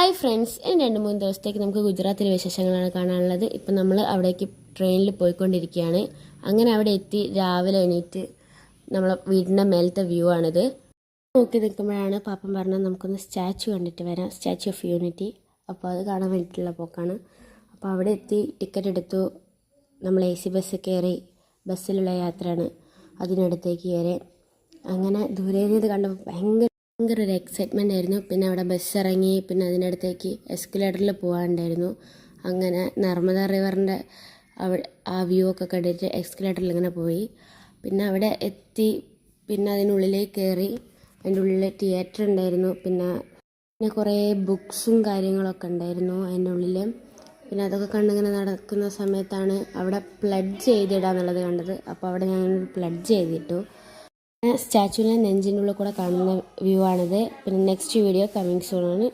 Hi friends, ഇനി 2-3 ദിവസത്തേക്ക് നമുക്ക് ഗുജറാത്തിലെ വിശേഷങ്ങളാണ് കാണാനുള്ളത്. ഇപ്പം നമ്മൾ അവിടേക്ക് ട്രെയിനിൽ പോയിക്കൊണ്ടിരിക്കുകയാണ്. അങ്ങനെ അവിടെ എത്തി രാവിലെ എണീറ്റ് നമ്മളെ വീടിൻ്റെ മേലത്തെ വ്യൂ ആണിത്. നോക്കി നിൽക്കുമ്പോഴാണ് പാപ്പൻ പറഞ്ഞത് നമുക്കൊന്ന് സ്റ്റാച്ചു കണ്ടിട്ട് വരാം, സ്റ്റാച്ചു ഓഫ് യൂണിറ്റി. അപ്പോൾ അത് കാണാൻ വേണ്ടിയിട്ടുള്ള പോക്കാണ്. അപ്പോൾ അവിടെ എത്തി ടിക്കറ്റ് എടുത്തു. നമ്മൾ AC ബസ് കയറി, ബസ്സിലുള്ള യാത്രയാണ്. അതിനടുത്തേക്ക് കയറി. അങ്ങനെ ദൂരെ നിന്ന് ഇത് കണ്ടപ്പോൾ ഭയങ്കര ഒരു എക്സൈറ്റ്മെൻ്റ് ആയിരുന്നു. പിന്നെ അവിടെ ബസ് ഇറങ്ങി, പിന്നെ അതിനടുത്തേക്ക് എസ്കലേറ്ററിൽ പോകാനുണ്ടായിരുന്നു. അങ്ങനെ നർമ്മദ റിവറിൻ്റെ അവിടെ ആ വ്യൂ ഒക്കെ കണ്ടിട്ട് എസ്കലേറ്ററിൽ ഇങ്ങനെ പോയി. പിന്നെ അവിടെ എത്തി, പിന്നെ അതിനുള്ളിലേക്ക് കയറി. അതിൻ്റെ ഉള്ളിൽ തിയേറ്റർ ഉണ്ടായിരുന്നു. പിന്നെ കുറേ ബുക്സും കാര്യങ്ങളൊക്കെ ഉണ്ടായിരുന്നു അതിൻ്റെ ഉള്ളിൽ. പിന്നെ അതൊക്കെ കണ്ടിങ്ങനെ നടക്കുന്ന സമയത്താണ് അവിടെ പ്ലഡ്ജ് ചെയ്തിടാന്നുള്ളത് കണ്ടത്. അപ്പോൾ അവിടെ ഞാൻ പ്ലഡ്ജ് ചെയ്തിട്ടു. സ്റ്റാച്ചുവിനെ നെഞ്ചിൻ്റെ ഉള്ളിൽ കൂടെ കാണുന്ന വ്യൂ ആണിത്. പിന്നെ നെക്സ്റ്റ് വീഡിയോ കമ്മിങ് സൂൺ ആണ്.